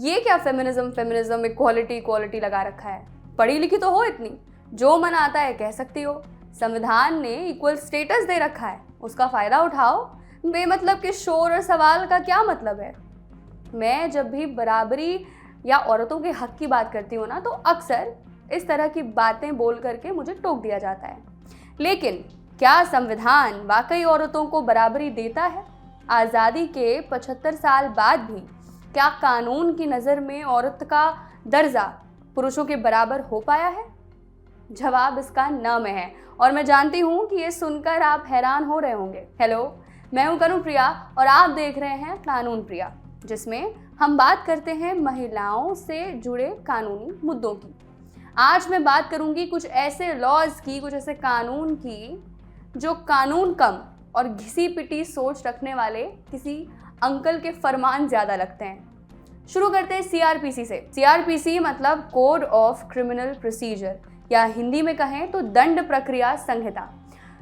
ये क्या feminism feminism equality equality लगा रखा है? पढ़ी लिखी तो हो इतनी, जो मन आता है कह सकती हो। संविधान ने इक्वल स्टेटस दे रखा है, उसका फ़ायदा उठाओ। बेमतलब के शोर और सवाल का क्या मतलब है? मैं जब भी बराबरी या औरतों के हक की बात करती हूँ ना, तो अक्सर इस तरह की बातें बोल करके मुझे टोक दिया जाता है। लेकिन क्या संविधान वाकई औरतों को बराबरी देता है? आज़ादी के 75 साल बाद भी क्या कानून की नज़र में औरत का दर्जा पुरुषों के बराबर हो पाया है? जवाब इसका न में है, और मैं जानती हूँ कि ये सुनकर आप हैरान हो रहे होंगे। हेलो, मैं हूँ करुण प्रिया और आप देख रहे हैं कानून प्रिया, जिसमें हम बात करते हैं महिलाओं से जुड़े कानूनी मुद्दों की। आज मैं बात करूँगी कुछ ऐसे लॉज की, कुछ ऐसे कानून की जो कानून कम और घिसी पिटी सोच रखने वाले किसी अंकल के फरमान ज़्यादा लगते हैं। शुरू करते हैं सीआरपीसी से। सीआरपीसी मतलब कोड ऑफ क्रिमिनल प्रोसीजर, या हिंदी में कहें तो दंड प्रक्रिया संहिता।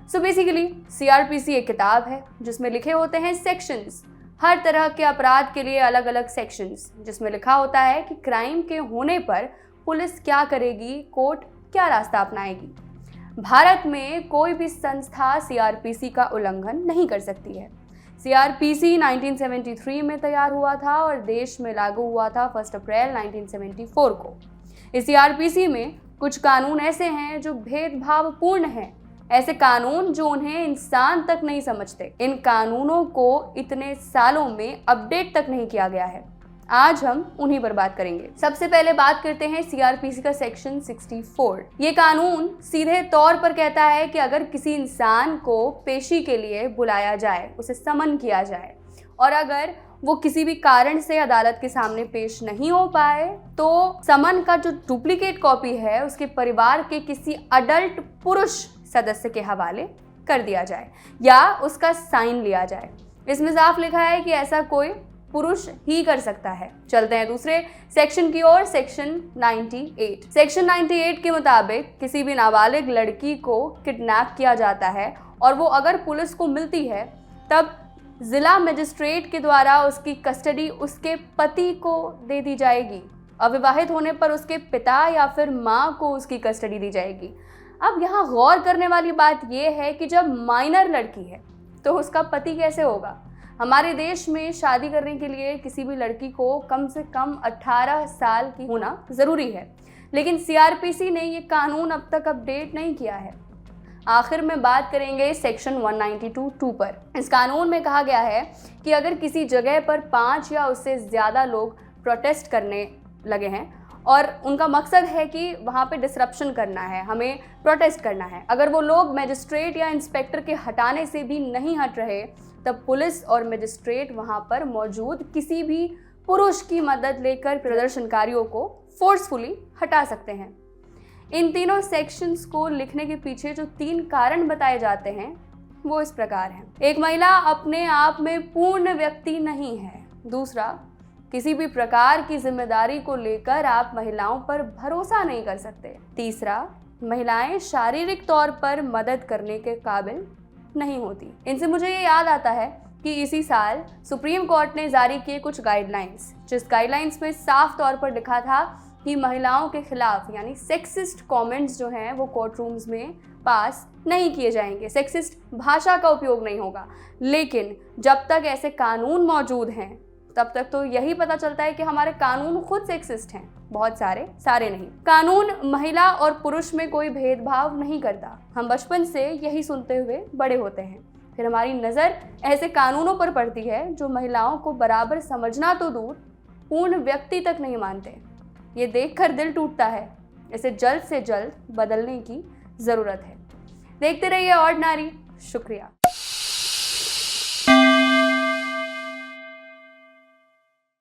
सो बेसिकली सीआरपीसी एक किताब है जिसमें लिखे होते हैं सेक्शंस, हर तरह के अपराध के लिए अलग अलग सेक्शंस, जिसमें लिखा होता है कि क्राइम के होने पर पुलिस क्या करेगी, कोर्ट क्या रास्ता अपनाएगी। भारत में कोई भी संस्था सीआरपीसी का उल्लंघन नहीं कर सकती है। सीआरपीसी 1973 में तैयार हुआ था और देश में लागू हुआ था 1 अप्रैल 1974 को। इस सीआरपीसी में कुछ कानून ऐसे हैं जो भेदभावपूर्ण हैं, ऐसे कानून जो उन्हें इंसान तक नहीं समझते। इन कानूनों को इतने सालों में अपडेट तक नहीं किया गया है। आज हम उन्हीं पर बात करेंगे। सबसे पहले बात करते हैं सीआरपीसी का सेक्शन 64। ये कानून सीधे तौर पर कहता है कि अगर किसी इंसान को पेशी के लिए बुलाया जाए, उसे समन किया जाए, और अगर वो किसी भी कारण से अदालत के सामने पेश नहीं हो पाए, तो समन का जो डुप्लीकेट कॉपी है उसके परिवार के किसी अडल्ट पुरुष सदस्य के हवाले कर दिया जाए या उसका साइन लिया जाए। इसमें साफ लिखा है कि ऐसा कोई पुरुष ही कर सकता है। चलते हैं दूसरे सेक्शन की ओर, सेक्शन 98। सेक्शन 98 के मुताबिक किसी भी नाबालिग लड़की को किडनैप किया जाता है और वो अगर पुलिस को मिलती है, तब जिला मजिस्ट्रेट के द्वारा उसकी कस्टडी उसके पति को दे दी जाएगी। अविवाहित होने पर उसके पिता या फिर माँ को उसकी कस्टडी दी जाएगी। अब यहाँ गौर करने वाली बात यह है कि जब माइनर लड़की है तो उसका पति कैसे होगा? हमारे देश में शादी करने के लिए किसी भी लड़की को कम से कम 18 साल की होना ज़रूरी है, लेकिन सीआरपीसी ने ये कानून अब तक अपडेट नहीं किया है। आखिर में बात करेंगे सेक्शन 192(2) पर। इस कानून में कहा गया है कि अगर किसी जगह पर 5 या उससे ज़्यादा लोग प्रोटेस्ट करने लगे हैं और उनका मकसद है कि वहाँ पे डिसरप्शन करना है, हमें प्रोटेस्ट करना है, अगर वो लोग मजिस्ट्रेट या इंस्पेक्टर के हटाने से भी नहीं हट रहे, तब पुलिस और मजिस्ट्रेट वहाँ पर मौजूद किसी भी पुरुष की मदद लेकर प्रदर्शनकारियों को फोर्सफुली हटा सकते हैं। इन तीनों सेक्शंस को लिखने के पीछे जो 3 कारण बताए जाते हैं वो इस प्रकार हैं। एक, महिला अपने आप में पूर्ण व्यक्ति नहीं है। दूसरा, किसी भी प्रकार की जिम्मेदारी को लेकर आप महिलाओं पर भरोसा नहीं कर सकते। तीसरा, महिलाएं शारीरिक तौर पर मदद करने के काबिल नहीं होती। इनसे मुझे ये याद आता है कि इसी साल सुप्रीम कोर्ट ने जारी किए कुछ गाइडलाइंस, जिस गाइडलाइंस में साफ तौर पर लिखा था कि महिलाओं के खिलाफ यानी सेक्सिस्ट कमेंट्स जो हैं वो कोर्ट रूम्स में पास नहीं किए जाएंगे, सेक्सिस्ट भाषा का उपयोग नहीं होगा। लेकिन जब तक ऐसे कानून मौजूद हैं तब तक तो यही पता चलता है कि हमारे कानून खुद सेक्सिस्ट हैं, बहुत सारे नहीं। कानून महिला और पुरुष में कोई भेदभाव नहीं करता। हम बचपन से यही सुनते हुए बड़े होते हैं, फिर हमारी नज़र ऐसे कानूनों पर पड़ती है जो महिलाओं को बराबर समझना तो दूर, पूर्ण व्यक्ति तक नहीं मानते। ये देखकर दिल टूटता है। इसे जल्द से जल्द बदलने की ज़रूरत है। देखते रहिए ऑर्डिनरी। शुक्रिया।